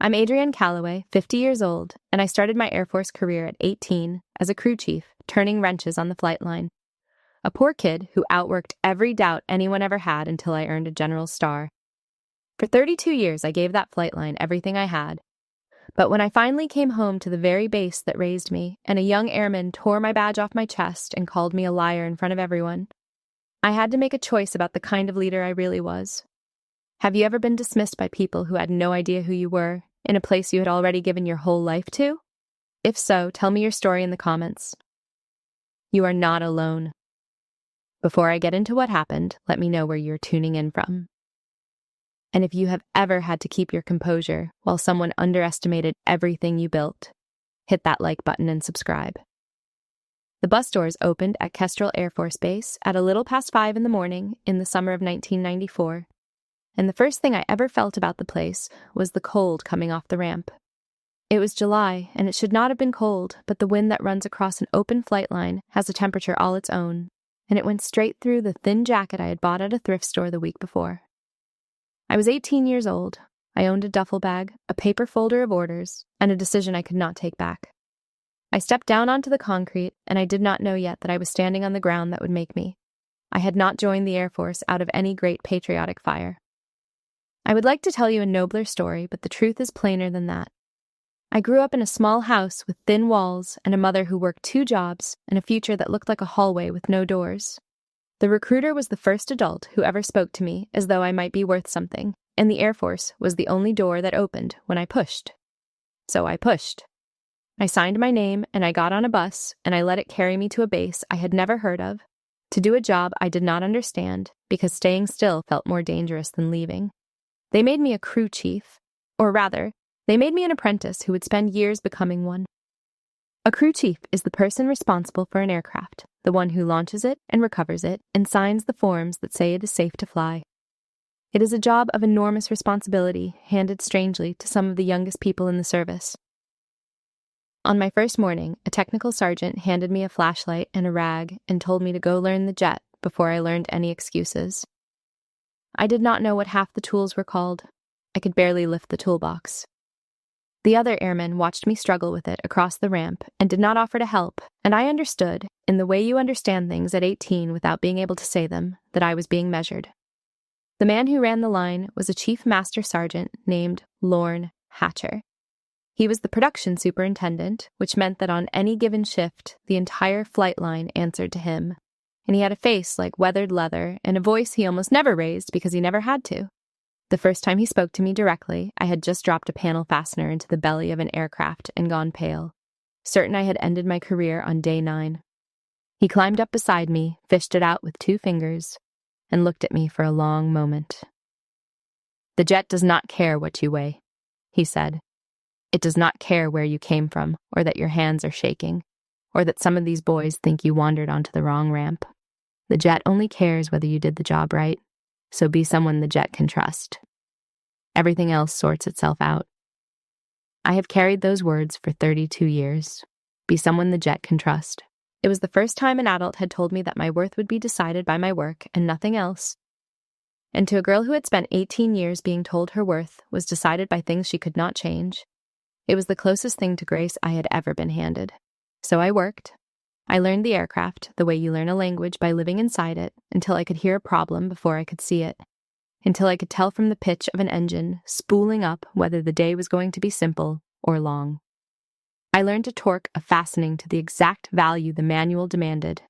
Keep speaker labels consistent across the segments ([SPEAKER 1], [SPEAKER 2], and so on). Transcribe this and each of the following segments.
[SPEAKER 1] I'm Adrienne Calloway, 50 years old, and I started my Air Force career at 18 as a crew chief, turning wrenches on the flight line. A poor kid who outworked every doubt anyone ever had until I earned a general's star. For 32 years, I gave that flight line everything I had. But when I finally came home to the very base that raised me, and a young airman tore my badge off my chest and called me a liar in front of everyone, I had to make a choice about the kind of leader I really was. Have you ever been dismissed by people who had no idea who you were, in a place you had already given your whole life to? If so, tell me your story in the comments. You are not alone. Before I get into what happened, let me know where you're tuning in from. And if you have ever had to keep your composure while someone underestimated everything you built, hit that like button and subscribe. The bus doors opened at Kestrel Air Force Base at a little past 5 in the morning in the summer of 1994. And the first thing I ever felt about the place was the cold coming off the ramp. It was July, and it should not have been cold, but the wind that runs across an open flight line has a temperature all its own, and it went straight through the thin jacket I had bought at a thrift store the week before. I was 18 years old. I owned a duffel bag, a paper folder of orders, and a decision I could not take back. I stepped down onto the concrete, and I did not know yet that I was standing on the ground that would make me. I had not joined the Air Force out of any great patriotic fire. I would like to tell you a nobler story, but the truth is plainer than that. I grew up in a small house with thin walls and a mother who worked 2 jobs and a future that looked like a hallway with no doors. The recruiter was the first adult who ever spoke to me as though I might be worth something, and the Air Force was the only door that opened when I pushed. So I pushed. I signed my name and I got on a bus and I let it carry me to a base I had never heard of, to do a job I did not understand because staying still felt more dangerous than leaving. They made me a crew chief, or rather, they made me an apprentice who would spend years becoming one. A crew chief is the person responsible for an aircraft, the one who launches it and recovers it and signs the forms that say it is safe to fly. It is a job of enormous responsibility, handed strangely to some of the youngest people in the service. On my first morning, a technical sergeant handed me a flashlight and a rag and told me to go learn the jet before I learned any excuses. I did not know what half the tools were called. I could barely lift the toolbox. The other airmen watched me struggle with it across the ramp and did not offer to help, and I understood, in the way you understand things at 18 without being able to say them, that I was being measured. The man who ran the line was a chief master sergeant named Lorne Hatcher. He was the production superintendent, which meant that on any given shift, the entire flight line answered to him. And he had a face like weathered leather and a voice he almost never raised because he never had to. The first time he spoke to me directly, I had just dropped a panel fastener into the belly of an aircraft and gone pale, certain I had ended my career on day 9. He climbed up beside me, fished it out with 2 fingers, and looked at me for a long moment. "The jet does not care what you weigh," he said. "It does not care where you came from, or that your hands are shaking, or that some of these boys think you wandered onto the wrong ramp. The jet only cares whether you did the job right, so be someone the jet can trust. Everything else sorts itself out." I have carried those words for 32 years. Be someone the jet can trust. It was the first time an adult had told me that my worth would be decided by my work and nothing else. And to a girl who had spent 18 years being told her worth was decided by things she could not change, it was the closest thing to grace I had ever been handed. So I worked. I learned the aircraft, the way you learn a language by living inside it, until I could hear a problem before I could see it, until I could tell from the pitch of an engine spooling up whether the day was going to be simple or long. I learned to torque a fastening to the exact value the manual demanded.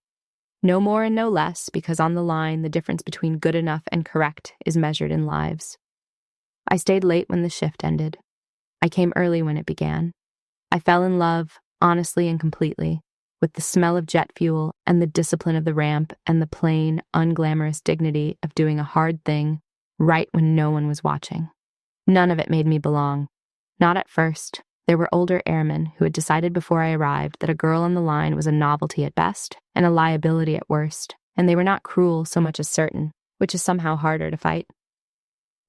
[SPEAKER 1] No more and no less, because on the line the difference between good enough and correct is measured in lives. I stayed late when the shift ended. I came early when it began. I fell in love, honestly and completely, with the smell of jet fuel and the discipline of the ramp and the plain, unglamorous dignity of doing a hard thing right when no one was watching. None of it made me belong. Not at first. There were older airmen who had decided before I arrived that a girl on the line was a novelty at best and a liability at worst, and they were not cruel so much as certain, which is somehow harder to fight.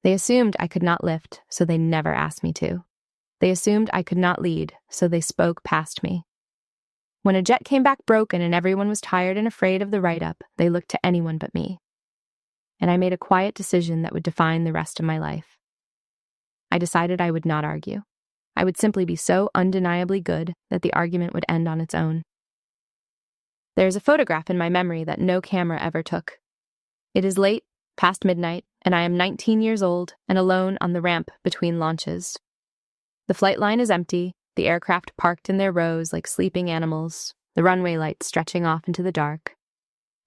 [SPEAKER 1] They assumed I could not lift, so they never asked me to. They assumed I could not lead, so they spoke past me. When a jet came back broken and everyone was tired and afraid of the write-up, they looked to anyone but me. And I made a quiet decision that would define the rest of my life. I decided I would not argue. I would simply be so undeniably good that the argument would end on its own. There's a photograph in my memory that no camera ever took. It is late, past midnight, and I am 19 years old and alone on the ramp between launches. The flight line is empty, the aircraft parked in their rows like sleeping animals, the runway lights stretching off into the dark.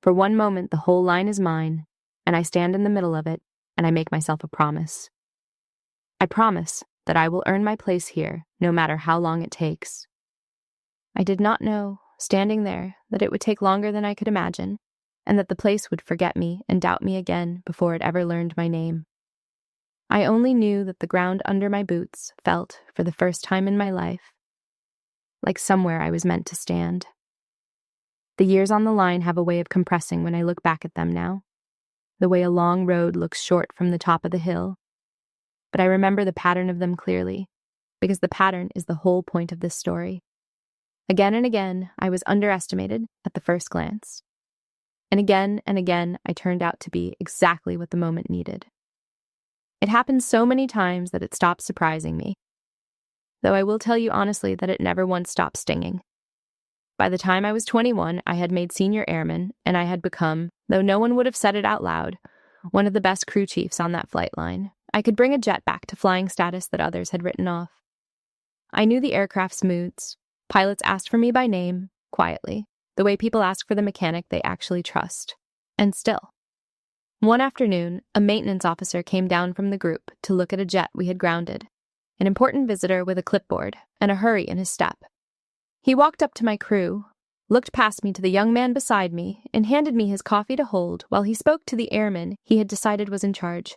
[SPEAKER 1] For one moment, the whole line is mine, and I stand in the middle of it, and I make myself a promise. I promise that I will earn my place here, no matter how long it takes. I did not know, standing there, that it would take longer than I could imagine, and that the place would forget me and doubt me again before it ever learned my name. I only knew that the ground under my boots felt, for the first time in my life, like somewhere I was meant to stand. The years on the line have a way of compressing when I look back at them now, the way a long road looks short from the top of the hill. But I remember the pattern of them clearly, because the pattern is the whole point of this story. Again and again, I was underestimated at the first glance. And again, I turned out to be exactly what the moment needed. It happened so many times that it stopped surprising me. Though I will tell you honestly that it never once stopped stinging. By the time I was 21, I had made senior airman, and I had become, though no one would have said it out loud, one of the best crew chiefs on that flight line. I could bring a jet back to flying status that others had written off. I knew the aircraft's moods. Pilots asked for me by name, quietly, the way people ask for the mechanic they actually trust. And still. One afternoon, a maintenance officer came down from the group to look at a jet we had grounded, an important visitor with a clipboard and a hurry in his step. He walked up to my crew, looked past me to the young man beside me, and handed me his coffee to hold while he spoke to the airman he had decided was in charge.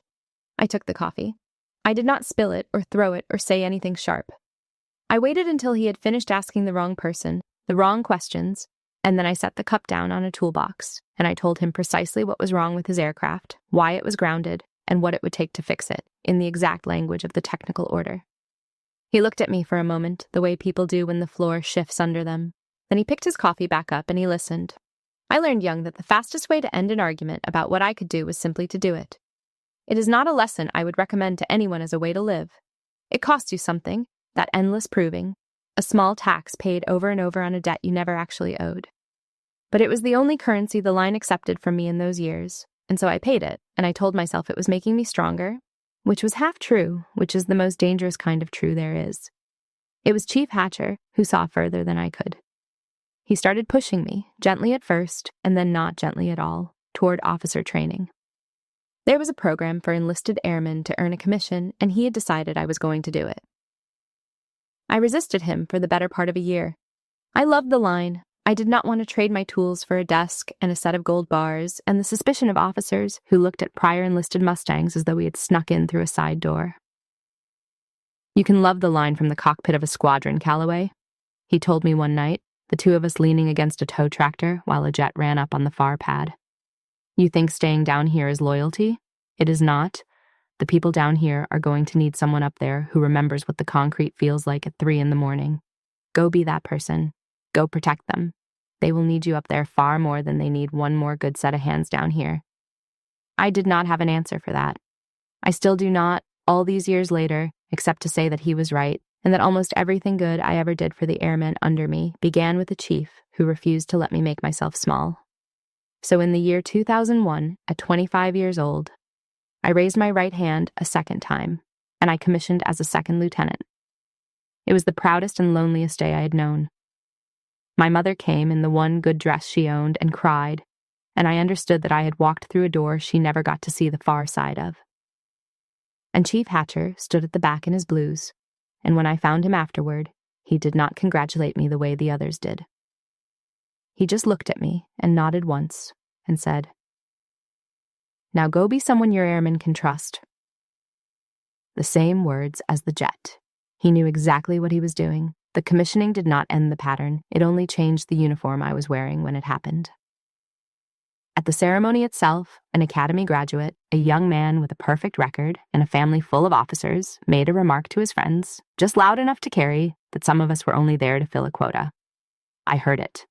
[SPEAKER 1] I took the coffee. I did not spill it or throw it or say anything sharp. I waited until he had finished asking the wrong person, the wrong questions, and then I set the cup down on a toolbox, and I told him precisely what was wrong with his aircraft, why it was grounded, and what it would take to fix it, in the exact language of the technical order. He looked at me for a moment, the way people do when the floor shifts under them. Then he picked his coffee back up and he listened. I learned young that the fastest way to end an argument about what I could do was simply to do it. It is not a lesson I would recommend to anyone as a way to live. It costs you something, that endless proving, a small tax paid over and over on a debt you never actually owed. But it was the only currency the line accepted from me in those years, and so I paid it, and I told myself it was making me stronger, which was half true, which is the most dangerous kind of true there is. It was Chief Hatcher who saw further than I could. He started pushing me, gently at first, and then not gently at all, toward officer training. There was a program for enlisted airmen to earn a commission, and he had decided I was going to do it. I resisted him for the better part of a year. I loved the line. I did not want to trade my tools for a desk and a set of gold bars and the suspicion of officers who looked at prior enlisted Mustangs as though we had snuck in through a side door. "You can love the line from the cockpit of a squadron, Calloway," he told me one night, the two of us leaning against a tow tractor while a jet ran up on the far pad. "You think staying down here is loyalty? It is not. The people down here are going to need someone up there who remembers what the concrete feels like at 3 a.m. Go be that person. Go protect them. They will need you up there far more than they need one more good set of hands down here." I did not have an answer for that. I still do not, all these years later, except to say that he was right, and that almost everything good I ever did for the airmen under me began with a chief who refused to let me make myself small. So in the year 2001, at 25 years old, I raised my right hand a second time, and I commissioned as a second lieutenant. It was the proudest and loneliest day I had known. My mother came in the one good dress she owned and cried, and I understood that I had walked through a door she never got to see the far side of. And Chief Hatcher stood at the back in his blues, and when I found him afterward, he did not congratulate me the way the others did. He just looked at me and nodded once and said, "Now go be someone your airmen can trust." The same words as the jet. He knew exactly what he was doing. The commissioning did not end the pattern. It only changed the uniform I was wearing when it happened. At the ceremony itself, an academy graduate, a young man with a perfect record and a family full of officers, made a remark to his friends, just loud enough to carry, that some of us were only there to fill a quota. I heard it.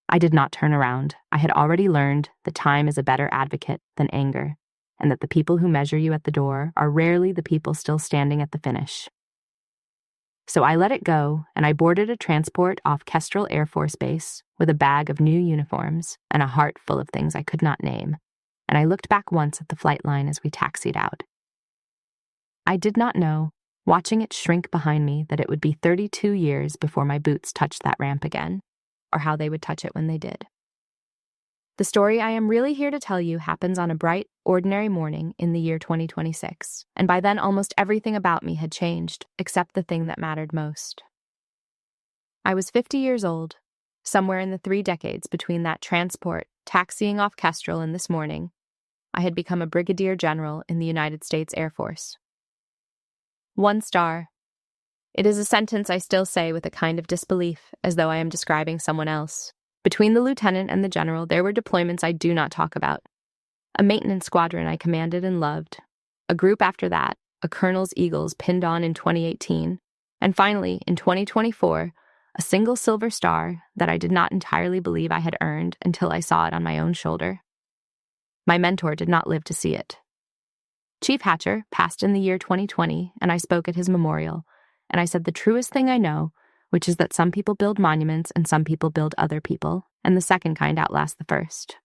[SPEAKER 1] I did not turn around. I had already learned that time is a better advocate than anger, and that the people who measure you at the door are rarely the people still standing at the finish. So I let it go, and I boarded a transport off Kestrel Air Force Base with a bag of new uniforms and a heart full of things I could not name, and I looked back once at the flight line as we taxied out. I did not know, watching it shrink behind me, that it would be 32 years before my boots touched that ramp again, or how they would touch it when they did. The story I am really here to tell you happens on a bright, ordinary morning in the year 2026, and by then almost everything about me had changed, except the thing that mattered most. I was 50 years old, somewhere in the 3 decades between that transport taxiing off Kestrel and this morning. I had become a brigadier general in the United States Air Force. 1 star. It is a sentence I still say with a kind of disbelief, as though I am describing someone else. Between the lieutenant and the general, there were deployments I do not talk about. A maintenance squadron I commanded and loved. A group after that, a colonel's Eagles pinned on in 2018. And finally, in 2024, a single silver star that I did not entirely believe I had earned until I saw it on my own shoulder. My mentor did not live to see it. Chief Hatcher passed in the year 2020, and I spoke at his memorial, and I said the truest thing I know, which is that some people build monuments and some people build other people, and the second kind outlasts the first.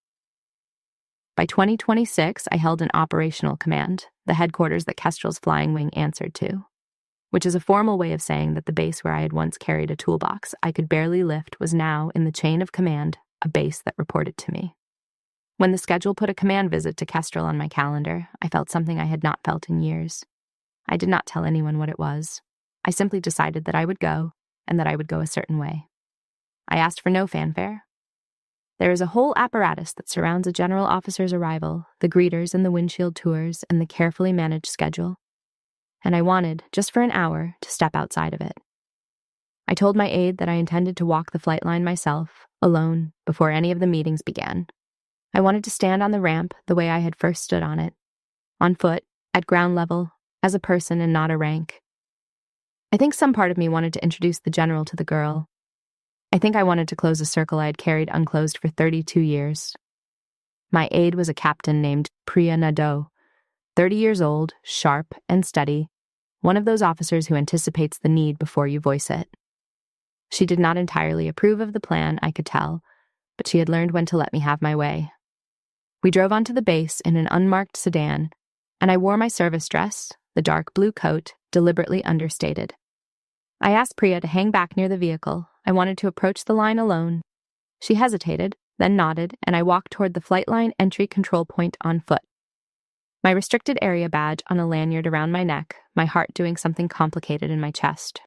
[SPEAKER 1] By 2026, I held an operational command, the headquarters that Kestrel's flying wing answered to, which is a formal way of saying that the base where I had once carried a toolbox I could barely lift was now, in the chain of command, a base that reported to me. When the schedule put a command visit to Kestrel on my calendar, I felt something I had not felt in years. I did not tell anyone what it was. I simply decided that I would go, and that I would go a certain way. I asked for no fanfare. There is a whole apparatus that surrounds a general officer's arrival, the greeters and the windshield tours and the carefully managed schedule. And I wanted, just for an hour, to step outside of it. I told my aide that I intended to walk the flight line myself, alone, before any of the meetings began. I wanted to stand on the ramp the way I had first stood on it, on foot, at ground level, as a person and not a rank. I think some part of me wanted to introduce the general to the girl. I think I wanted to close a circle I had carried unclosed for 32 years. My aide was a captain named Priya Nadeau, 30 years old, sharp and steady, one of those officers who anticipates the need before you voice it. She did not entirely approve of the plan, I could tell, but she had learned when to let me have my way. We drove onto the base in an unmarked sedan, and I wore my service dress, the dark blue coat, deliberately understated. I asked Priya to hang back near the vehicle. I wanted to approach the line alone. She hesitated, then nodded, and I walked toward the flight line entry control point on foot. My restricted area badge on a lanyard around my neck, my heart doing something complicated in my chest.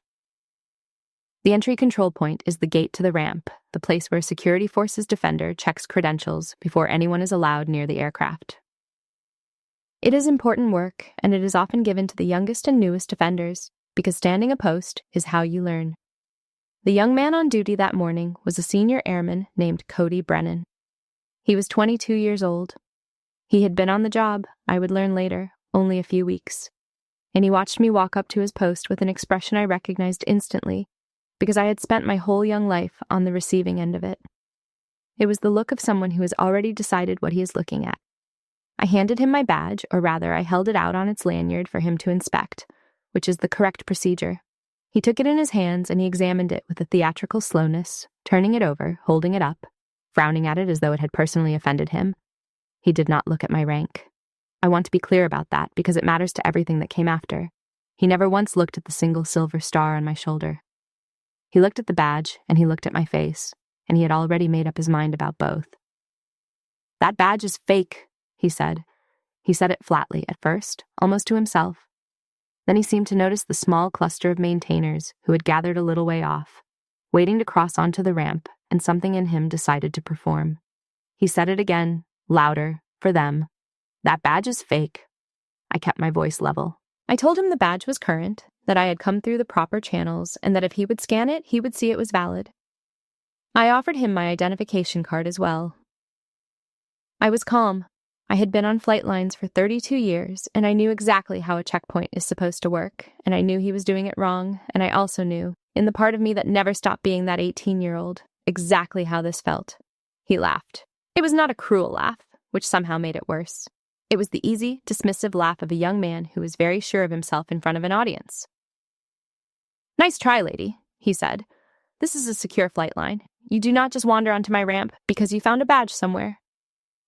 [SPEAKER 1] The entry control point is the gate to the ramp, the place where a security forces defender checks credentials before anyone is allowed near the aircraft. It is important work, and it is often given to the youngest and newest defenders, because standing a post is how you learn. The young man on duty that morning was a senior airman named Cody Brennan. He was 22 years old. He had been on the job, I would learn later, only a few weeks. And he watched me walk up to his post with an expression I recognized instantly, because I had spent my whole young life on the receiving end of it. It was the look of someone who has already decided what he is looking at. I handed him my badge, or rather, I held it out on its lanyard for him to inspect, which is the correct procedure. He took it in his hands and he examined it with a theatrical slowness, turning it over, holding it up, frowning at it as though it had personally offended him. He did not look at my rank. I want to be clear about that because it matters to everything that came after. He never once looked at the single silver star on my shoulder. He looked at the badge and he looked at my face, and he had already made up his mind about both. "That badge is fake," he said. He said it flatly at first, almost to himself. Then he seemed to notice the small cluster of maintainers who had gathered a little way off, waiting to cross onto the ramp, and something in him decided to perform. He said it again, louder, for them. "That badge is fake." I kept my voice level. I told him the badge was current, that I had come through the proper channels, and that if he would scan it, he would see it was valid. I offered him my identification card as well. I was calm. I had been on flight lines for 32 years, and I knew exactly how a checkpoint is supposed to work, and I knew he was doing it wrong, and I also knew, in the part of me that never stopped being that 18-year-old, exactly how this felt. He laughed. It was not a cruel laugh, which somehow made it worse. It was the easy, dismissive laugh of a young man who was very sure of himself in front of an audience. "Nice try, lady," he said. "This is a secure flight line. You do not just wander onto my ramp because you found a badge somewhere."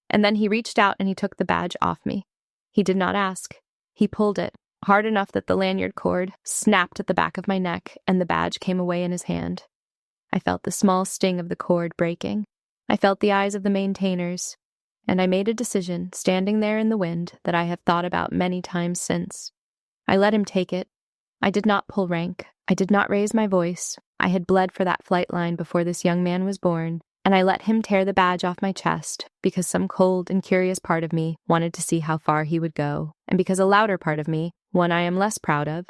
[SPEAKER 1] And then he reached out and he took the badge off me. He did not ask. He pulled it, hard enough that the lanyard cord snapped at the back of my neck and the badge came away in his hand. I felt the small sting of the cord breaking. I felt the eyes of the maintainers, and I made a decision, standing there in the wind, that I have thought about many times since. I let him take it. I did not pull rank. I did not raise my voice. I had bled for that flight line before this young man was born, and I let him tear the badge off my chest because some cold and curious part of me wanted to see how far he would go, and because a louder part of me, one I am less proud of,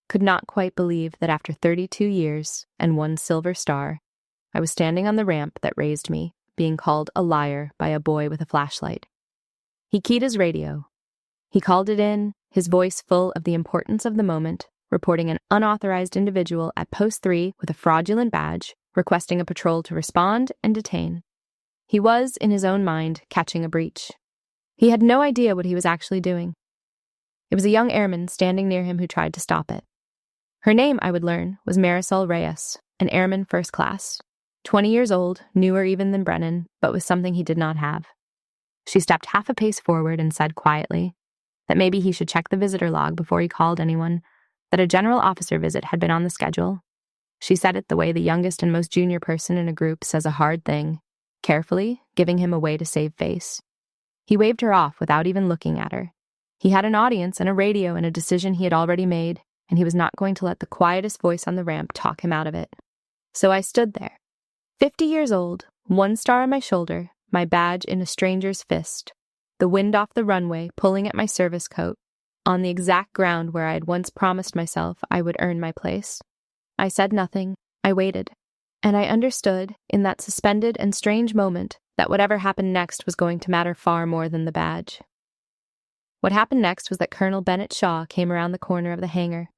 [SPEAKER 1] could not quite believe that after 32 years and one silver star, I was standing on the ramp that raised me, being called a liar by a boy with a flashlight. He keyed his radio. He called it in, his voice full of the importance of the moment, reporting an unauthorized individual at Post 3 with a fraudulent badge, requesting a patrol to respond and detain. He was, in his own mind, catching a breach. He had no idea what he was actually doing. It was a young airman standing near him who tried to stop it. Her name, I would learn, was Marisol Reyes, an airman first class, 20 years old, newer even than Brennan, but with something he did not have. She stepped half a pace forward and said quietly that maybe he should check the visitor log before he called anyone, that a general officer visit had been on the schedule. She said it the way the youngest and most junior person in a group says a hard thing, carefully, giving him a way to save face. He waved her off without even looking at her. He had an audience and a radio and a decision he had already made, and he was not going to let the quietest voice on the ramp talk him out of it. So I stood there, 50 years old, one star on my shoulder, my badge in a stranger's fist, the wind off the runway pulling at my service coat, on the exact ground where I had once promised myself I would earn my place. I said nothing. I waited. And I understood, in that suspended and strange moment, that whatever happened next was going to matter far more than the badge. What happened next was that Colonel Bennett Shaw came around the corner of the hangar.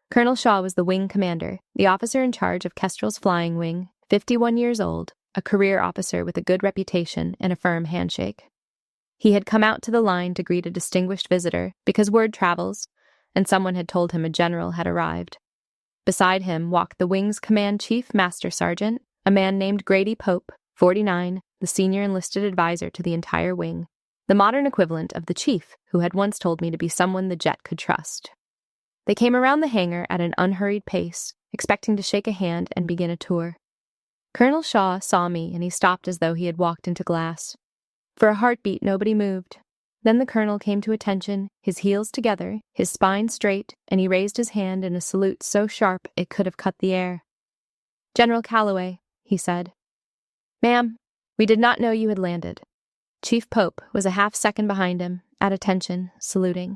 [SPEAKER 1] Colonel Shaw was the wing commander, the officer in charge of Kestrel's flying wing, 51 years old, a career officer with a good reputation and a firm handshake. He had come out to the line to greet a distinguished visitor because word travels, and someone had told him a general had arrived. Beside him walked the wing's command chief master sergeant, a man named Grady Pope, 49, the senior enlisted advisor to the entire wing, the modern equivalent of the chief who had once told me to be someone the jet could trust. They came around the hangar at an unhurried pace, expecting to shake a hand and begin a tour. Colonel Shaw saw me and he stopped as though he had walked into glass. For a heartbeat, nobody moved. Then the colonel came to attention, his heels together, his spine straight, and he raised his hand in a salute so sharp it could have cut the air. "General Calloway," he said. "Ma'am, we did not know you had landed." Chief Pope was a half-second behind him, at attention, saluting.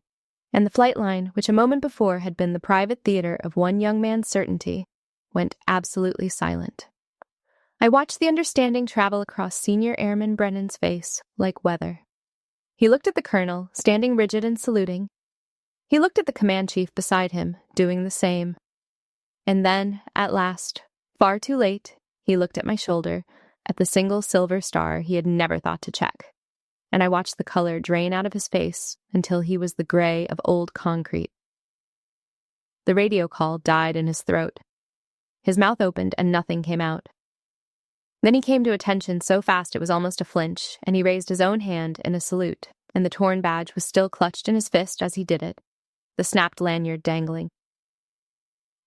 [SPEAKER 1] And the flight line, which a moment before had been the private theater of one young man's certainty, went absolutely silent. I watched the understanding travel across Senior Airman Brennan's face like weather. He looked at the colonel, standing rigid and saluting. He looked at the command chief beside him, doing the same. And then, at last, far too late, he looked at my shoulder, at the single silver star he had never thought to check. And I watched the color drain out of his face until he was the gray of old concrete. The radio call died in his throat. His mouth opened and nothing came out. Then he came to attention so fast it was almost a flinch, and he raised his own hand in a salute, and the torn badge was still clutched in his fist as he did it, the snapped lanyard dangling.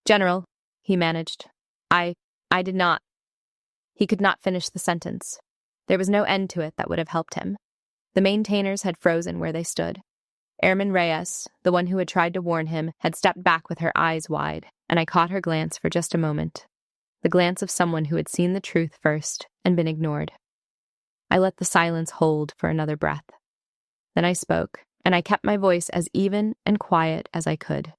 [SPEAKER 1] "General," he managed, I did not." He could not finish the sentence. There was no end to it that would have helped him. The maintainers had frozen where they stood. Airman Reyes, the one who had tried to warn him, had stepped back with her eyes wide, and I caught her glance for just a moment. The glance of someone who had seen the truth first and been ignored. I let the silence hold for another breath. Then I spoke, and I kept my voice as even and quiet as I could.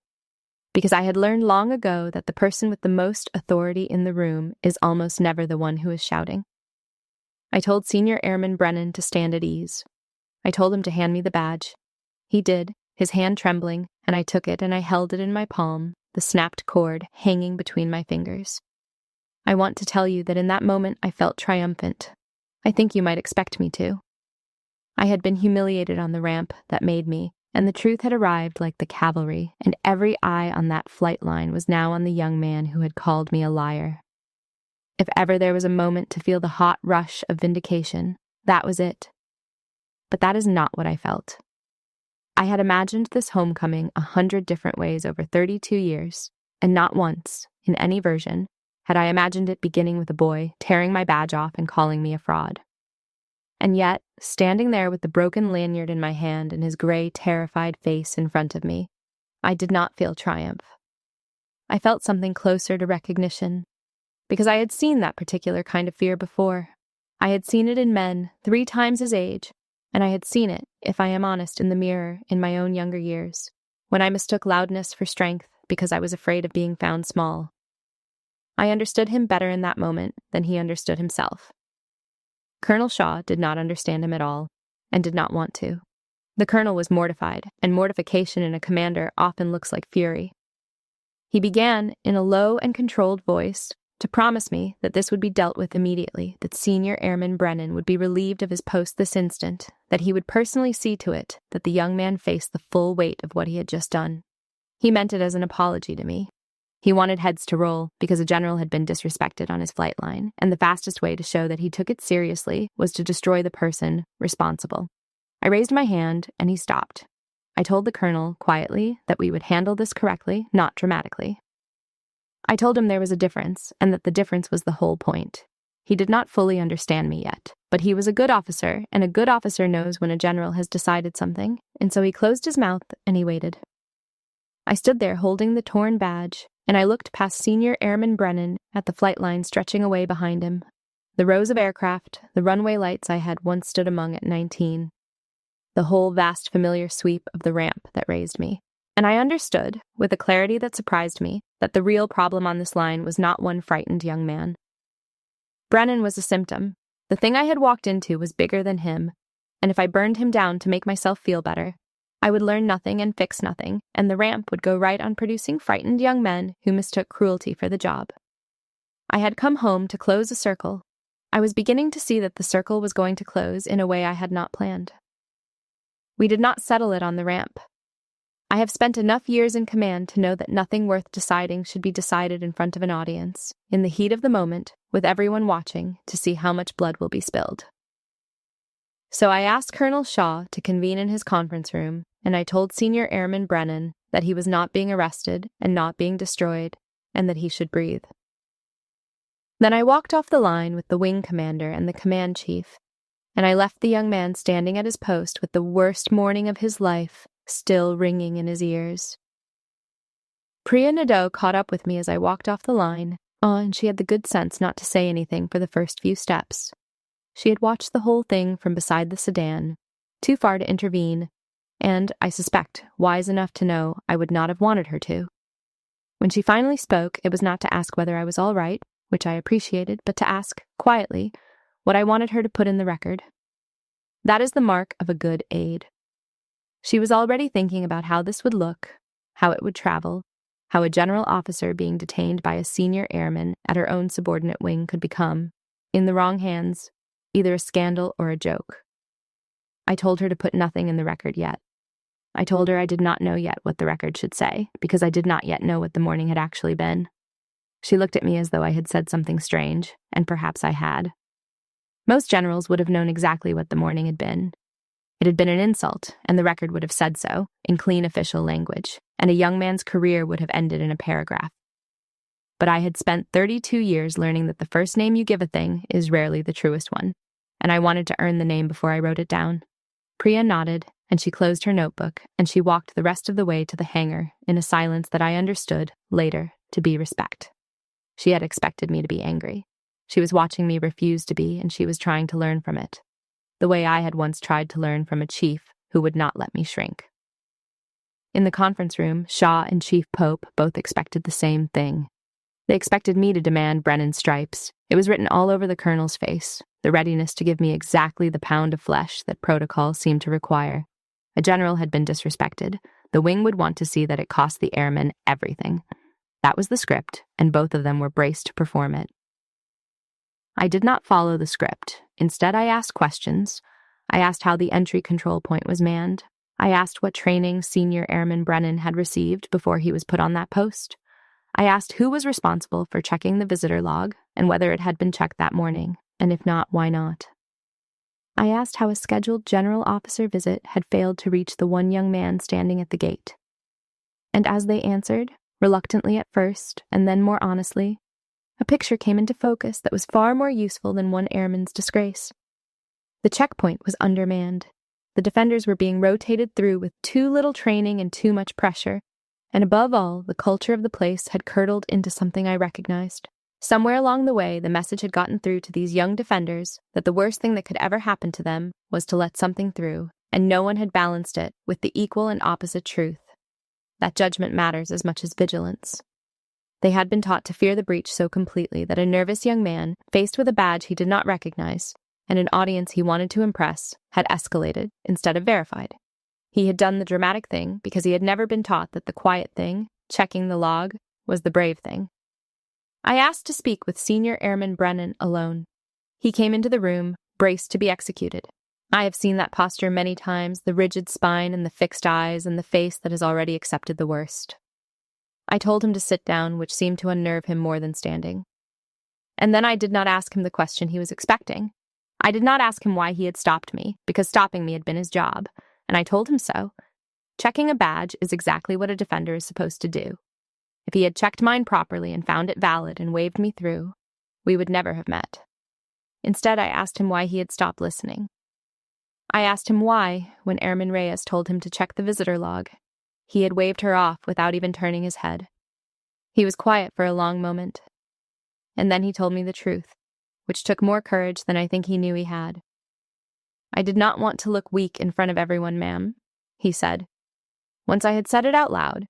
[SPEAKER 1] Because I had learned long ago that the person with the most authority in the room is almost never the one who is shouting. I told Senior Airman Brennan to stand at ease. I told him to hand me the badge. He did, his hand trembling, and I took it and I held it in my palm, the snapped cord hanging between my fingers. I want to tell you that in that moment I felt triumphant. I think you might expect me to. I had been humiliated on the ramp that made me, and the truth had arrived like the cavalry, and every eye on that flight line was now on the young man who had called me a liar. If ever there was a moment to feel the hot rush of vindication, that was it. But that is not what I felt. I had imagined this homecoming 100 different ways over 32 years, and not once, in any version, had I imagined it beginning with a boy tearing my badge off and calling me a fraud. And yet, standing there with the broken lanyard in my hand and his gray, terrified face in front of me, I did not feel triumph. I felt something closer to recognition, because I had seen that particular kind of fear before. I had seen it in men 3 times his age, and I had seen it, if I am honest, in the mirror in my own younger years, when I mistook loudness for strength because I was afraid of being found small. I understood him better in that moment than he understood himself. Colonel Shaw did not understand him at all, and did not want to. The colonel was mortified, and mortification in a commander often looks like fury. He began, in a low and controlled voice, to promise me that this would be dealt with immediately, that Senior Airman Brennan would be relieved of his post this instant, that he would personally see to it that the young man faced the full weight of what he had just done. He meant it as an apology to me. He wanted heads to roll because a general had been disrespected on his flight line, and the fastest way to show that he took it seriously was to destroy the person responsible. I raised my hand, and he stopped. I told the colonel, quietly, that we would handle this correctly, not dramatically. I told him there was a difference, and that the difference was the whole point. He did not fully understand me yet, but he was a good officer, and a good officer knows when a general has decided something, and so he closed his mouth and he waited. I stood there holding the torn badge, and I looked past Senior Airman Brennan at the flight line stretching away behind him, the rows of aircraft, the runway lights I had once stood among at 19, the whole vast familiar sweep of the ramp that raised me. And I understood, with a clarity that surprised me, that the real problem on this line was not one frightened young man. Brennan was a symptom. The thing I had walked into was bigger than him, and if I burned him down to make myself feel better, I would learn nothing and fix nothing, and the ramp would go right on producing frightened young men who mistook cruelty for the job. I had come home to close a circle. I was beginning to see that the circle was going to close in a way I had not planned. We did not settle it on the ramp. I have spent enough years in command to know that nothing worth deciding should be decided in front of an audience, in the heat of the moment, with everyone watching to see how much blood will be spilled. So I asked Colonel Shaw to convene in his conference room, and I told Senior Airman Brennan that he was not being arrested and not being destroyed, and that he should breathe. Then I walked off the line with the wing commander and the command chief, and I left the young man standing at his post with the worst morning of his life still ringing in his ears. Priya Nadeau caught up with me as I walked off the line, and she had the good sense not to say anything for the first few steps. She had watched the whole thing from beside the sedan, too far to intervene, and, I suspect, wise enough to know I would not have wanted her to. When she finally spoke, it was not to ask whether I was all right, which I appreciated, but to ask, quietly, what I wanted her to put in the record. That is the mark of a good aide. She was already thinking about how this would look, how it would travel, how a general officer being detained by a senior airman at her own subordinate wing could become, in the wrong hands, either a scandal or a joke. I told her to put nothing in the record yet. I told her I did not know yet what the record should say, because I did not yet know what the morning had actually been. She looked at me as though I had said something strange, and perhaps I had. Most generals would have known exactly what the morning had been. It had been an insult, and the record would have said so, in clean official language, and a young man's career would have ended in a paragraph. But I had spent 32 years learning that the first name you give a thing is rarely the truest one, and I wanted to earn the name before I wrote it down. Priya nodded, and she closed her notebook, and she walked the rest of the way to the hangar in a silence that I understood, later, to be respect. She had expected me to be angry. She was watching me refuse to be, and she was trying to learn from it, the way I had once tried to learn from a chief who would not let me shrink. In the conference room, Shaw and Chief Pope both expected the same thing. They expected me to demand Brennan's stripes. It was written all over the colonel's face, the readiness to give me exactly the pound of flesh that protocol seemed to require. A general had been disrespected. The wing would want to see that it cost the airmen everything. That was the script, and both of them were braced to perform it. I did not follow the script. Instead, I asked questions. I asked how the entry control point was manned. I asked what training Senior Airman Brennan had received before he was put on that post. I asked who was responsible for checking the visitor log and whether it had been checked that morning, and if not, why not. I asked how a scheduled general officer visit had failed to reach the one young man standing at the gate. And as they answered, reluctantly at first, and then more honestly, a picture came into focus that was far more useful than one airman's disgrace. The checkpoint was undermanned. The defenders were being rotated through with too little training and too much pressure, and above all, the culture of the place had curdled into something I recognized. Somewhere along the way, the message had gotten through to these young defenders that the worst thing that could ever happen to them was to let something through, and no one had balanced it with the equal and opposite truth, that judgment matters as much as vigilance. They had been taught to fear the breach so completely that a nervous young man, faced with a badge he did not recognize, and an audience he wanted to impress, had escalated instead of verified. He had done the dramatic thing because he had never been taught that the quiet thing, checking the log, was the brave thing. I asked to speak with Senior Airman Brennan alone. He came into the room, braced to be executed. I have seen that posture many times, the rigid spine and the fixed eyes and the face that has already accepted the worst. I told him to sit down, which seemed to unnerve him more than standing. And then I did not ask him the question he was expecting. I did not ask him why he had stopped me, because stopping me had been his job, and I told him so. Checking a badge is exactly what a defender is supposed to do. If he had checked mine properly and found it valid and waved me through, we would never have met. Instead, I asked him why he had stopped listening. I asked him why, when Airman Reyes told him to check the visitor log, he had waved her off without even turning his head. He was quiet for a long moment, and then he told me the truth, which took more courage than I think he knew he had. "I did not want to look weak in front of everyone, ma'am," he said. Once I had said it out loud,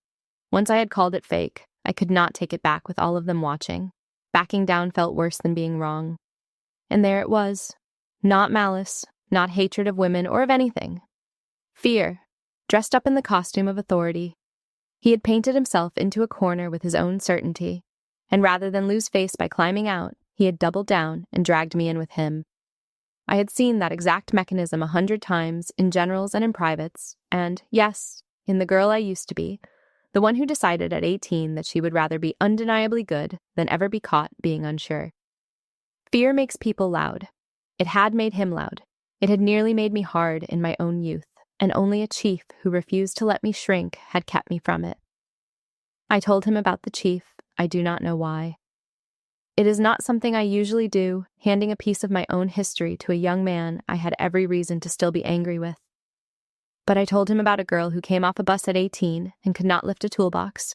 [SPEAKER 1] once I had called it fake, I could not take it back with all of them watching. Backing down felt worse than being wrong. And there it was. Not malice, not hatred of women or of anything. Fear, dressed up in the costume of authority. He had painted himself into a corner with his own certainty, and rather than lose face by climbing out, he had doubled down and dragged me in with him. I had seen that exact mechanism 100 times in generals and in privates, and, yes, in the girl I used to be, the one who decided at 18 that she would rather be undeniably good than ever be caught being unsure. Fear makes people loud. It had made him loud. It had nearly made me hard in my own youth, and only a chief who refused to let me shrink had kept me from it. I told him about the chief. I do not know why. It is not something I usually do, handing a piece of my own history to a young man I had every reason to still be angry with. But I told him about a girl who came off a bus at 18 and could not lift a toolbox,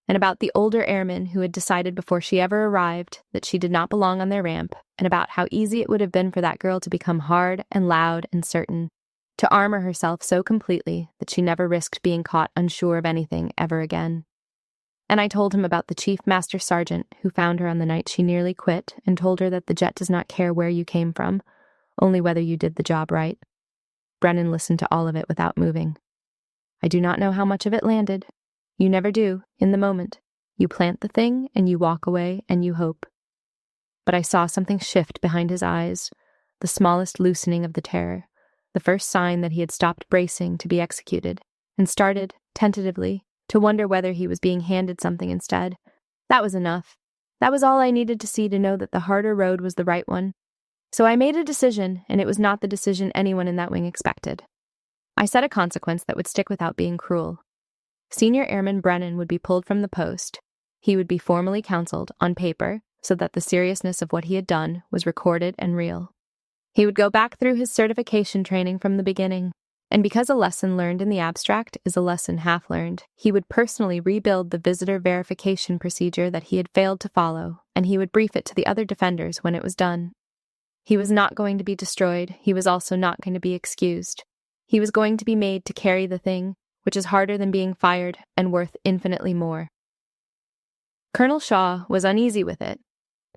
[SPEAKER 1] and about the older airman who had decided before she ever arrived that she did not belong on their ramp, and about how easy it would have been for that girl to become hard and loud and certain, to armor herself so completely that she never risked being caught unsure of anything ever again. And I told him about the chief master sergeant who found her on the night she nearly quit and told her that the jet does not care where you came from, only whether you did the job right. Brennan listened to all of it without moving. I do not know how much of it landed. You never do, in the moment. You plant the thing, and you walk away, and you hope. But I saw something shift behind his eyes, the smallest loosening of the terror, the first sign that he had stopped bracing to be executed, and started, tentatively, to wonder whether he was being handed something instead. That was enough. That was all I needed to see to know that the harder road was the right one. So I made a decision, and it was not the decision anyone in that wing expected. I set a consequence that would stick without being cruel. Senior Airman Brennan would be pulled from the post. He would be formally counseled, on paper, so that the seriousness of what he had done was recorded and real. He would go back through his certification training from the beginning, and because a lesson learned in the abstract is a lesson half learned, he would personally rebuild the visitor verification procedure that he had failed to follow, and he would brief it to the other defenders when it was done. He was not going to be destroyed. He was also not going to be excused. He was going to be made to carry the thing, which is harder than being fired and worth infinitely more. Colonel Shaw was uneasy with it.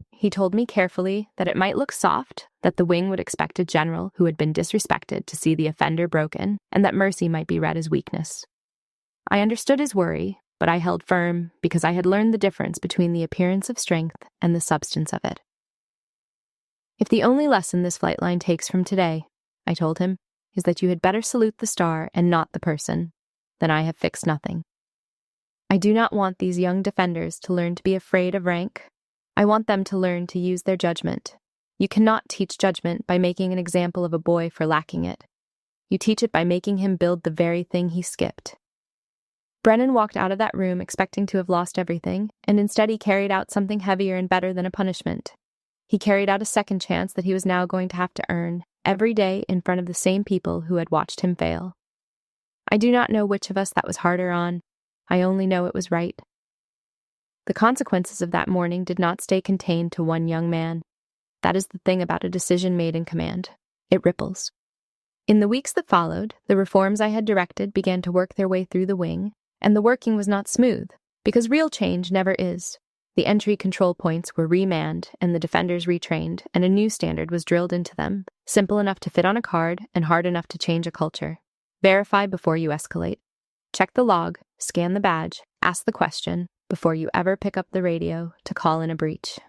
[SPEAKER 1] He told me carefully that it might look soft, that the wing would expect a general who had been disrespected to see the offender broken, and that mercy might be read as weakness. I understood his worry, but I held firm because I had learned the difference between the appearance of strength and the substance of it. If the only lesson this flight line takes from today, I told him, is that you had better salute the star and not the person. Then I have fixed nothing. I do not want these young defenders to learn to be afraid of rank. I want them to learn to use their judgment. You cannot teach judgment by making an example of a boy for lacking it. You teach it by making him build the very thing he skipped. Brennan walked out of that room expecting to have lost everything, and instead he carried out something heavier and better than a punishment. He carried out a second chance that he was now going to have to earn, every day in front of the same people who had watched him fail. I do not know which of us that was harder on. I only know it was right. The consequences of that morning did not stay contained to one young man. That is the thing about a decision made in command. It ripples. In the weeks that followed, the reforms I had directed began to work their way through the wing, and the working was not smooth, because real change never is. The entry control points were remanned and the defenders retrained, and a new standard was drilled into them, simple enough to fit on a card and hard enough to change a culture. Verify before you escalate. Check the log, scan the badge, ask the question before you ever pick up the radio to call in a breach.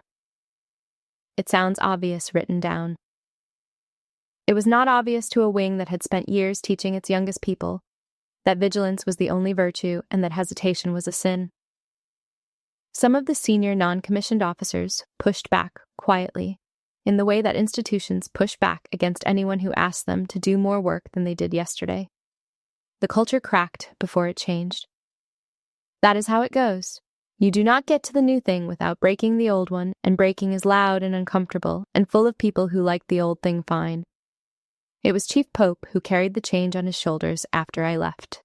[SPEAKER 1] It sounds obvious written down. It was not obvious to a wing that had spent years teaching its youngest people that vigilance was the only virtue and that hesitation was a sin. Some of the senior non-commissioned officers pushed back quietly, in the way that institutions push back against anyone who asks them to do more work than they did yesterday. The culture cracked before it changed. That is how it goes. You do not get to the new thing without breaking the old one, and breaking is loud and uncomfortable and full of people who like the old thing fine. It was Chief Pope who carried the change on his shoulders after I left.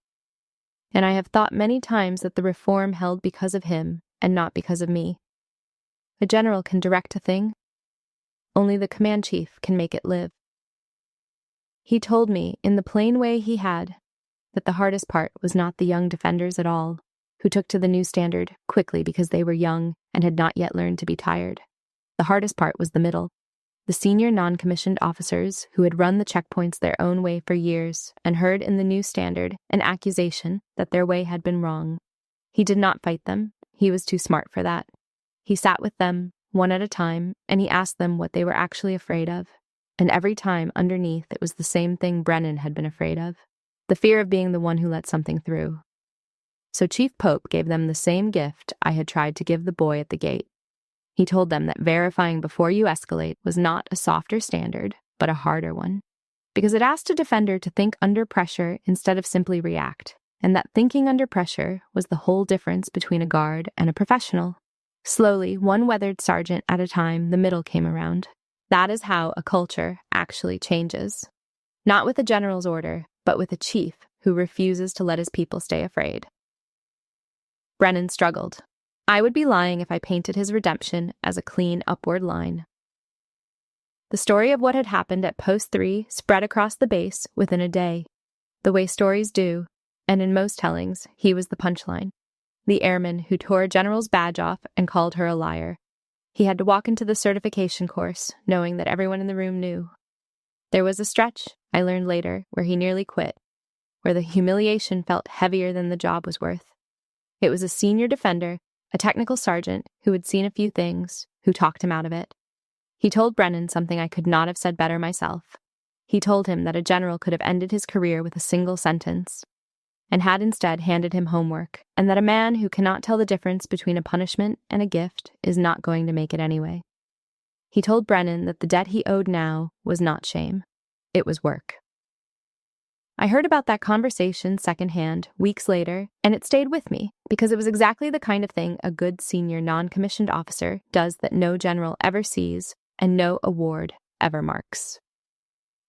[SPEAKER 1] And I have thought many times that the reform held because of him and not because of me. A general can direct a thing. Only the command chief can make it live. He told me, in the plain way he had, that the hardest part was not the young defenders at all, who took to the new standard quickly because they were young and had not yet learned to be tired. The hardest part was the middle, the senior non-commissioned officers who had run the checkpoints their own way for years and heard in the new standard an accusation that their way had been wrong. He did not fight them. He was too smart for that. He sat with them, one at a time, and he asked them what they were actually afraid of. And every time, underneath, it was the same thing Brennan had been afraid of. The fear of being the one who let something through. So Chief Pope gave them the same gift I had tried to give the boy at the gate. He told them that verifying before you escalate was not a softer standard, but a harder one. Because it asked a defender to think under pressure instead of simply react. And that thinking under pressure was the whole difference between a guard and a professional. Slowly, one weathered sergeant at a time, the middle came around. That is how a culture actually changes. Not with a general's order, but with a chief who refuses to let his people stay afraid. Brennan struggled. I would be lying if I painted his redemption as a clean upward line. The story of what had happened at Post 3 spread across the base within a day, the way stories do. And in most tellings, he was the punchline. The airman who tore a general's badge off and called her a liar. He had to walk into the certification course, knowing that everyone in the room knew. There was a stretch, I learned later, where he nearly quit, where the humiliation felt heavier than the job was worth. It was a senior defender, a technical sergeant, who had seen a few things, who talked him out of it. He told Brennan something I could not have said better myself. He told him that a general could have ended his career with a single sentence, and had instead handed him homework, and that a man who cannot tell the difference between a punishment and a gift is not going to make it anyway. He told Brennan that the debt he owed now was not shame. It was work. I heard about that conversation secondhand weeks later, and it stayed with me, because it was exactly the kind of thing a good senior non-commissioned officer does that no general ever sees and no award ever marks.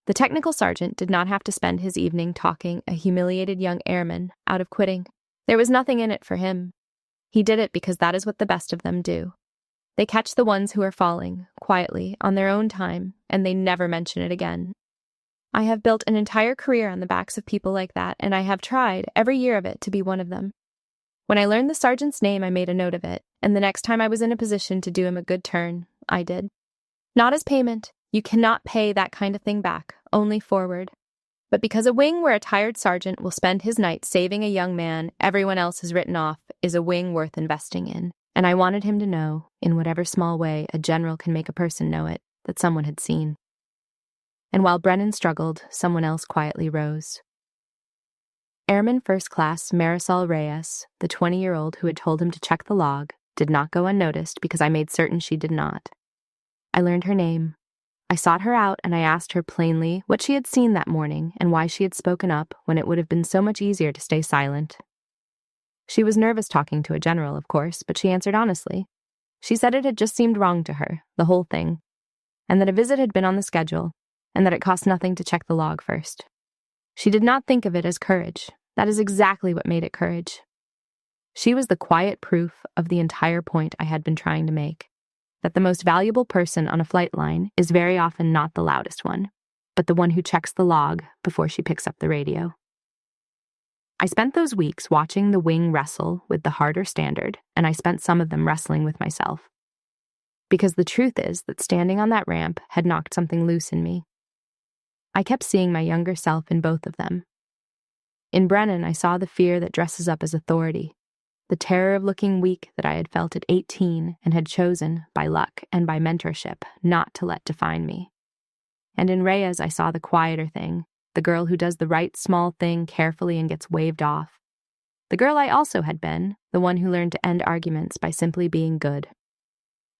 [SPEAKER 1] The technical sergeant did not have to spend his evening talking a humiliated young airman out of quitting. There was nothing in it for him. He did it because that is what the best of them do. They catch the ones who are falling, quietly, on their own time, and they never mention it again. I have built an entire career on the backs of people like that, and I have tried, every year of it, to be one of them. When I learned the sergeant's name, I made a note of it, and the next time I was in a position to do him a good turn, I did. Not as payment. You cannot pay that kind of thing back, only forward. But because a wing where a tired sergeant will spend his night saving a young man everyone else has written off is a wing worth investing in, and I wanted him to know, in whatever small way a general can make a person know it, that someone had seen. And while Brennan struggled, someone else quietly rose. Airman First Class Marisol Reyes, the 20-year-old who had told him to check the log, did not go unnoticed because I made certain she did not. I learned her name. I sought her out and I asked her plainly what she had seen that morning and why she had spoken up when it would have been so much easier to stay silent. She was nervous talking to a general, of course, but she answered honestly. She said it had just seemed wrong to her, the whole thing, and that a visit had been on the schedule, and that it cost nothing to check the log first. She did not think of it as courage. That is exactly what made it courage. She was the quiet proof of the entire point I had been trying to make, that the most valuable person on a flight line is very often not the loudest one, but the one who checks the log before she picks up the radio. I spent those weeks watching the wing wrestle with the harder standard, and I spent some of them wrestling with myself. Because the truth is that standing on that ramp had knocked something loose in me. I kept seeing my younger self in both of them. In Brennan, I saw the fear that dresses up as authority, the terror of looking weak that I had felt at 18 and had chosen, by luck and by mentorship, not to let define me. And in Reyes, I saw the quieter thing, the girl who does the right small thing carefully and gets waved off. The girl I also had been, the one who learned to end arguments by simply being good.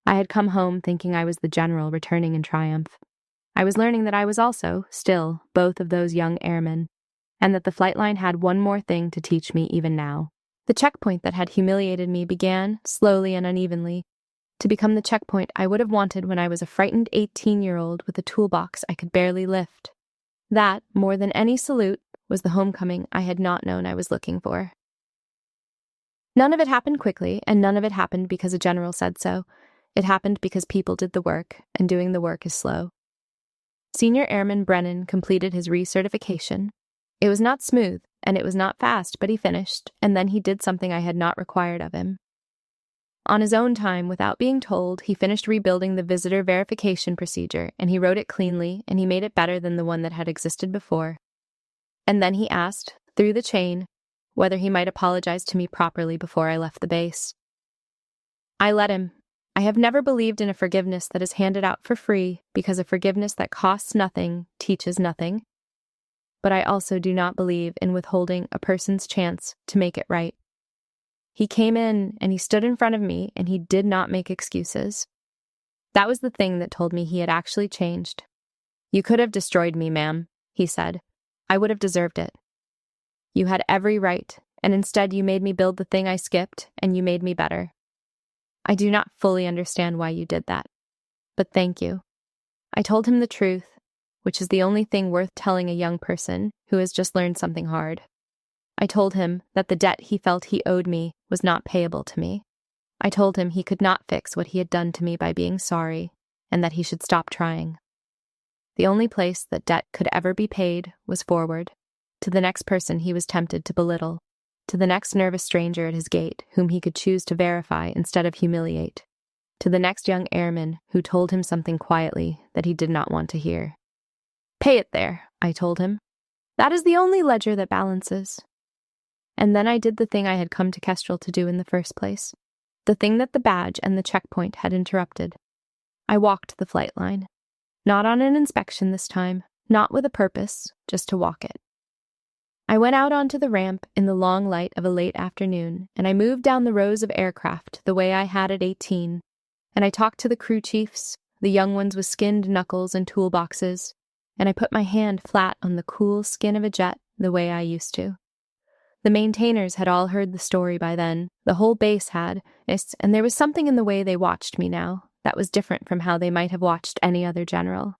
[SPEAKER 1] I had come home thinking I was the general returning in triumph. I was learning that I was also, still, both of those young airmen, and that the flight line had one more thing to teach me even now. The checkpoint that had humiliated me began, slowly and unevenly, to become the checkpoint I would have wanted when I was a frightened 18-year-old with a toolbox I could barely lift. That, more than any salute, was the homecoming I had not known I was looking for. None of it happened quickly, and none of it happened because a general said so. It happened because people did the work, and doing the work is slow. Senior Airman Brennan completed his recertification. It was not smooth, and it was not fast, but he finished, and then he did something I had not required of him. On his own time, without being told, he finished rebuilding the visitor verification procedure, and he wrote it cleanly, and he made it better than the one that had existed before. And then he asked, through the chain, whether he might apologize to me properly before I left the base. I let him. I have never believed in a forgiveness that is handed out for free, because a forgiveness that costs nothing teaches nothing. But I also do not believe in withholding a person's chance to make it right. He came in, and he stood in front of me, and he did not make excuses. That was the thing that told me he had actually changed. "You could have destroyed me, ma'am," he said. "I would have deserved it. You had every right, and instead you made me build the thing I skipped, and you made me better. I do not fully understand why you did that, but thank you." I told him the truth, which is the only thing worth telling a young person who has just learned something hard. I told him that the debt he felt he owed me was not payable to me. I told him he could not fix what he had done to me by being sorry, and that he should stop trying. The only place that debt could ever be paid was forward, to the next person he was tempted to belittle, to the next nervous stranger at his gate whom he could choose to verify instead of humiliate, to the next young airman who told him something quietly that he did not want to hear. "Pay it there," I told him. "That is the only ledger that balances." And then I did the thing I had come to Kestrel to do in the first place, the thing that the badge and the checkpoint had interrupted. I walked the flight line. Not on an inspection this time, not with a purpose, just to walk it. I went out onto the ramp in the long light of a late afternoon, and I moved down the rows of aircraft the way I had at 18, and I talked to the crew chiefs, the young ones with skinned knuckles and toolboxes, and I put my hand flat on the cool skin of a jet the way I used to. The maintainers had all heard the story by then, the whole base had, and there was something in the way they watched me now that was different from how they might have watched any other general.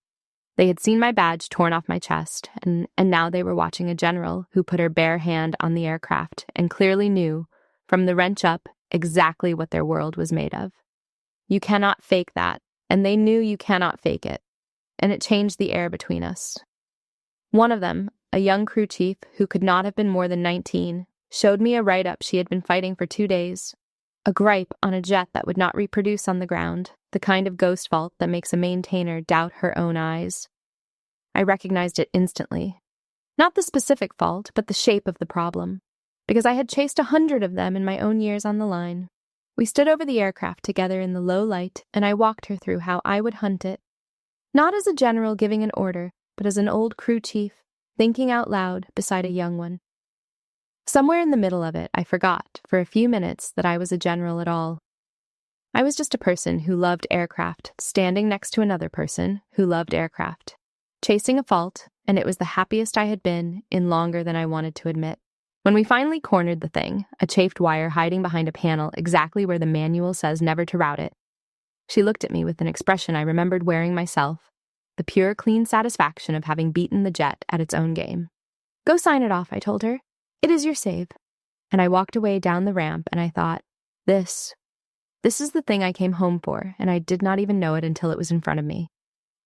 [SPEAKER 1] They had seen my badge torn off my chest, and now they were watching a general who put her bare hand on the aircraft and clearly knew, from the wrench up, exactly what their world was made of. You cannot fake that, and they knew you cannot fake it, and it changed the air between us. One of them, a young crew chief who could not have been more than 19, showed me a write-up she had been fighting for 2 days, a gripe on a jet that would not reproduce on the ground, the kind of ghost fault that makes a maintainer doubt her own eyes. I recognized it instantly. Not the specific fault, but the shape of the problem, because I had chased 100 of them in my own years on the line. We stood over the aircraft together in the low light, and I walked her through how I would hunt it. Not as a general giving an order, but as an old crew chief, thinking out loud beside a young one. Somewhere in the middle of it, I forgot, for a few minutes, that I was a general at all. I was just a person who loved aircraft, standing next to another person who loved aircraft, chasing a fault, and it was the happiest I had been in longer than I wanted to admit. When we finally cornered the thing, a chafed wire hiding behind a panel exactly where the manual says never to route it, she looked at me with an expression I remembered wearing myself, the pure, clean satisfaction of having beaten the jet at its own game. "Go sign it off," I told her. "It is your save." And I walked away down the ramp, and I thought, This is the thing I came home for, and I did not even know it until it was in front of me.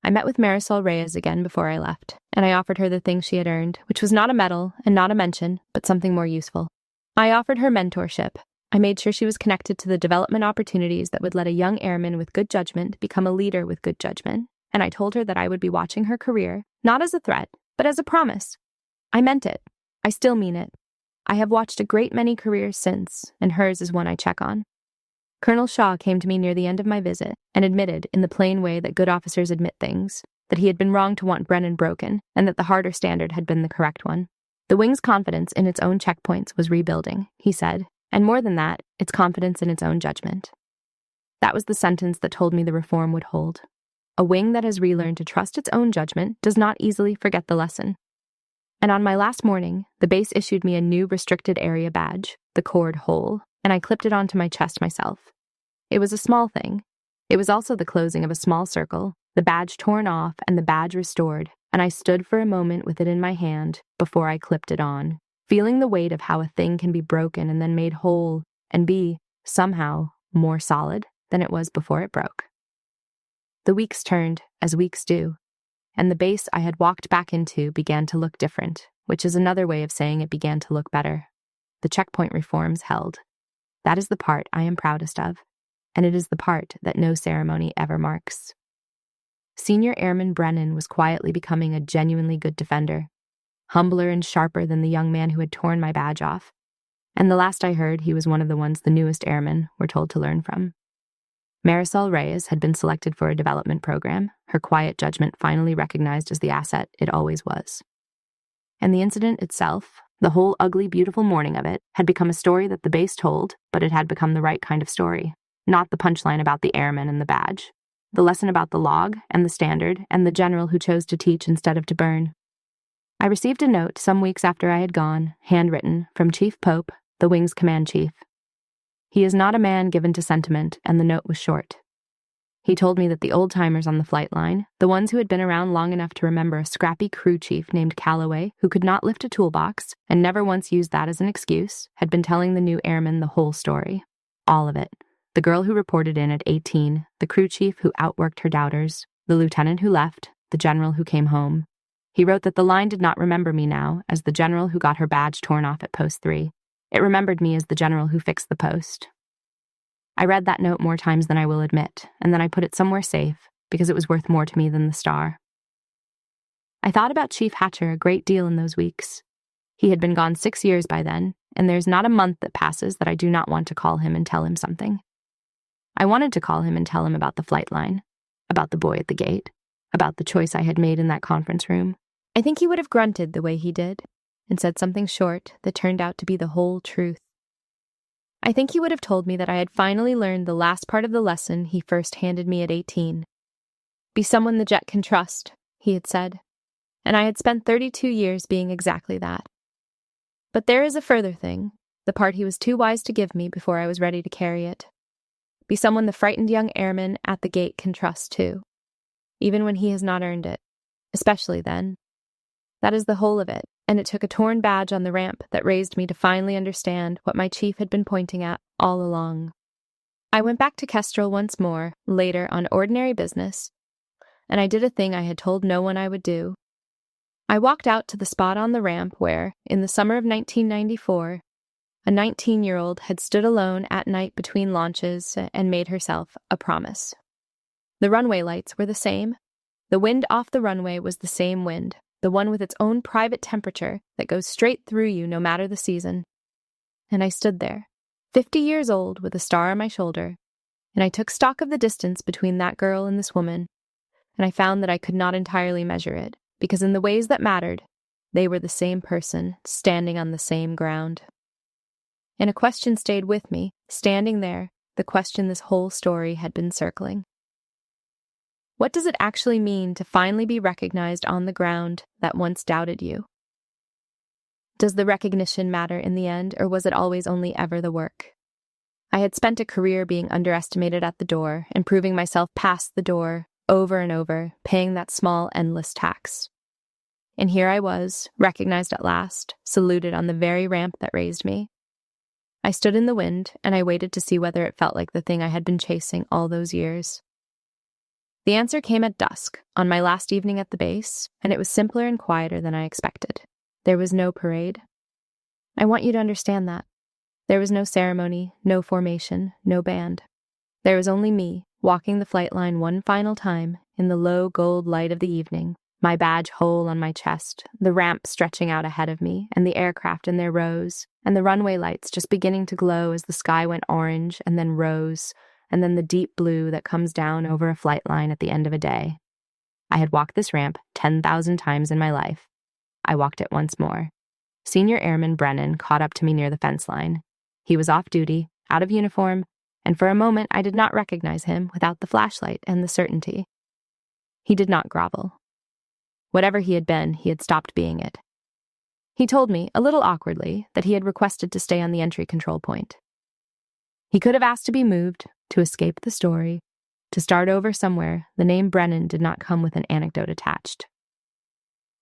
[SPEAKER 1] I met with Marisol Reyes again before I left, and I offered her the thing she had earned, which was not a medal and not a mention, but something more useful. I offered her mentorship. I made sure she was connected to the development opportunities that would let a young airman with good judgment become a leader with good judgment, and I told her that I would be watching her career, not as a threat, but as a promise. I meant it. I still mean it. I have watched a great many careers since, and hers is one I check on. Colonel Shaw came to me near the end of my visit and admitted, in the plain way that good officers admit things, that he had been wrong to want Brennan broken and that the harder standard had been the correct one. The wing's confidence in its own checkpoints was rebuilding, he said, and more than that, its confidence in its own judgment. That was the sentence that told me the reform would hold. A wing that has relearned to trust its own judgment does not easily forget the lesson. And on my last morning, the base issued me a new restricted area badge, the cord hole, and I clipped it onto my chest myself. It was a small thing. It was also the closing of a small circle, the badge torn off and the badge restored, and I stood for a moment with it in my hand before I clipped it on, feeling the weight of how a thing can be broken and then made whole and be, somehow, more solid than it was before it broke. The weeks turned, as weeks do, and the base I had walked back into began to look different, which is another way of saying it began to look better. The checkpoint reforms held. That is the part I am proudest of, and it is the part that no ceremony ever marks. Senior Airman Brennan was quietly becoming a genuinely good defender, humbler and sharper than the young man who had torn my badge off, and the last I heard he was one of the ones the newest airmen were told to learn from. Marisol Reyes had been selected for a development program, her quiet judgment finally recognized as the asset it always was. And the incident itself, the whole ugly, beautiful morning of it, had become a story that the base told, but it had become the right kind of story. Not the punchline about the airman and the badge. The lesson about the log and the standard and the general who chose to teach instead of to burn. I received a note some weeks after I had gone, handwritten, from Chief Pope, the wing's command chief. He is not a man given to sentiment, and the note was short. He told me that the old-timers on the flight line, the ones who had been around long enough to remember a scrappy crew chief named Calloway who could not lift a toolbox and never once used that as an excuse, had been telling the new airman the whole story. All of it. The girl who reported in at 18, the crew chief who outworked her doubters, the lieutenant who left, the general who came home. He wrote that the line did not remember me now as the general who got her badge torn off at Post 3. It remembered me as the general who fixed the post. I read that note more times than I will admit, and then I put it somewhere safe, because it was worth more to me than the star. I thought about Chief Hatcher a great deal in those weeks. He had been gone 6 years by then, and there's not a month that passes that I do not want to call him and tell him something. I wanted to call him and tell him about the flight line, about the boy at the gate, about the choice I had made in that conference room. I think he would have grunted the way he did, and said something short that turned out to be the whole truth. I think he would have told me that I had finally learned the last part of the lesson he first handed me at 18. Be someone the jet can trust, he had said, and I had spent 32 years being exactly that. But there is a further thing, the part he was too wise to give me before I was ready to carry it. Be someone the frightened young airman at the gate can trust too, even when he has not earned it, especially then. That is the whole of it, and it took a torn badge on the ramp that raised me to finally understand what my chief had been pointing at all along. I went back to Kestrel once more, later on ordinary business, and I did a thing I had told no one I would do. I walked out to the spot on the ramp where, in the summer of 1994, a 19-year-old had stood alone at night between launches and made herself a promise. The runway lights were the same. The wind off the runway was the same wind, the one with its own private temperature that goes straight through you no matter the season. And I stood there, 50 years old with a star on my shoulder, and I took stock of the distance between that girl and this woman, and I found that I could not entirely measure it, because in the ways that mattered, they were the same person, standing on the same ground. And a question stayed with me, standing there, the question this whole story had been circling. What does it actually mean to finally be recognized on the ground that once doubted you? Does the recognition matter in the end, or was it always only ever the work? I had spent a career being underestimated at the door and proving myself past the door, over and over, paying that small, endless tax. And here I was, recognized at last, saluted on the very ramp that raised me. I stood in the wind, and I waited to see whether it felt like the thing I had been chasing all those years. The answer came at dusk, on my last evening at the base, and it was simpler and quieter than I expected. There was no parade. I want you to understand that. There was no ceremony, no formation, no band. There was only me, walking the flight line one final time in the low gold light of the evening, my badge whole on my chest, the ramp stretching out ahead of me, and the aircraft in their rows, and the runway lights just beginning to glow as the sky went orange and then rose, and then the deep blue that comes down over a flight line at the end of a day. I had walked this ramp 10,000 times in my life. I walked it once more. Senior Airman Brennan caught up to me near the fence line. He was off duty, out of uniform, and for a moment I did not recognize him without the flashlight and the certainty. He did not grovel. Whatever he had been, he had stopped being it. He told me, a little awkwardly, that he had requested to stay on the entry control point. He could have asked to be moved, to escape the story, to start over somewhere. The name Brennan did not come with an anecdote attached.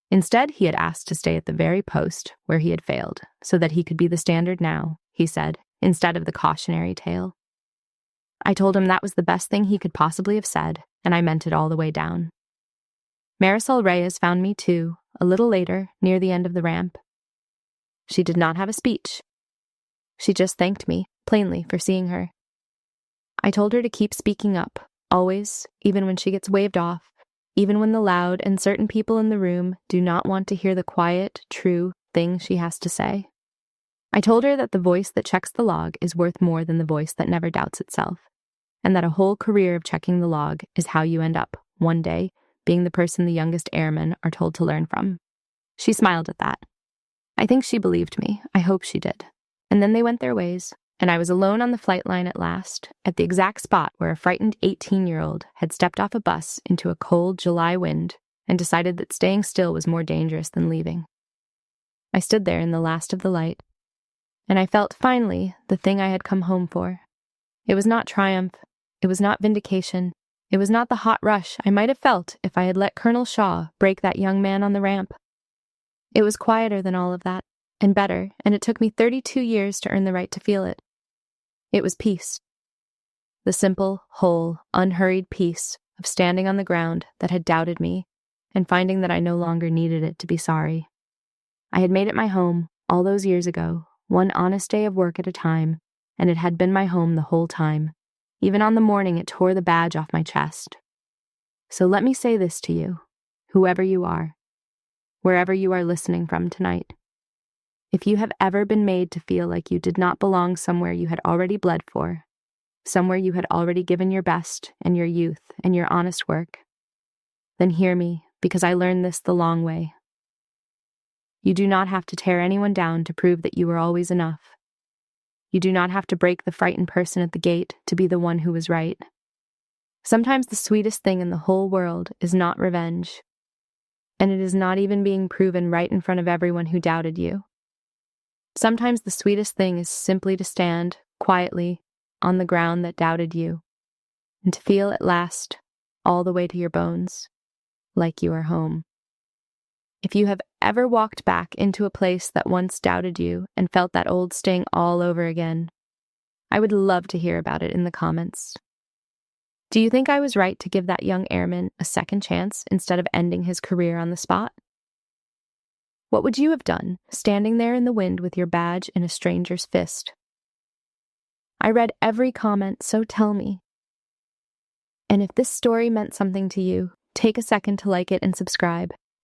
[SPEAKER 1] Instead, he had asked to stay at the very post where he had failed, so that he could be the standard now, he said, instead of the cautionary tale. I told him that was the best thing he could possibly have said, and I meant it all the way down. Marisol Reyes found me too, a little later, near the end of the ramp. She did not have a speech. She just thanked me, plainly, for seeing her. I told her to keep speaking up, always, even when she gets waved off, even when the loud and certain people in the room do not want to hear the quiet, true thing she has to say. I told her that the voice that checks the log is worth more than the voice that never doubts itself, and that a whole career of checking the log is how you end up, one day, being the person the youngest airmen are told to learn from. She smiled at that. I think she believed me. I hope she did. And then they went their ways, and I was alone on the flight line at last, at the exact spot where a frightened 18-year-old had stepped off a bus into a cold July wind and decided that staying still was more dangerous than leaving. I stood there in the last of the light, and I felt, finally, the thing I had come home for. It was not triumph. It was not vindication. It was not the hot rush I might have felt if I had let Colonel Shaw break that young man on the ramp. It was quieter than all of that, and better, and it took me 32 years to earn the right to feel it. It was peace. The simple, whole, unhurried peace of standing on the ground that had doubted me and finding that I no longer needed it to be sorry. I had made it my home all those years ago, one honest day of work at a time, and it had been my home the whole time. Even on the morning it tore the badge off my chest. So let me say this to you, whoever you are, wherever you are listening from tonight. If you have ever been made to feel like you did not belong somewhere you had already bled for, somewhere you had already given your best and your youth and your honest work, then hear me, because I learned this the long way. You do not have to tear anyone down to prove that you were always enough. You do not have to break the frightened person at the gate to be the one who was right. Sometimes the sweetest thing in the whole world is not revenge, and it is not even being proven right in front of everyone who doubted you. Sometimes the sweetest thing is simply to stand, quietly, on the ground that doubted you, and to feel at last, all the way to your bones, like you are home. If you have ever walked back into a place that once doubted you and felt that old sting all over again, I would love to hear about it in the comments. Do you think I was right to give that young airman a second chance instead of ending his career on the spot? What would you have done, standing there in the wind with your badge in a stranger's fist? I read every comment, so tell me. And if this story meant something to you, take a second to like it and subscribe.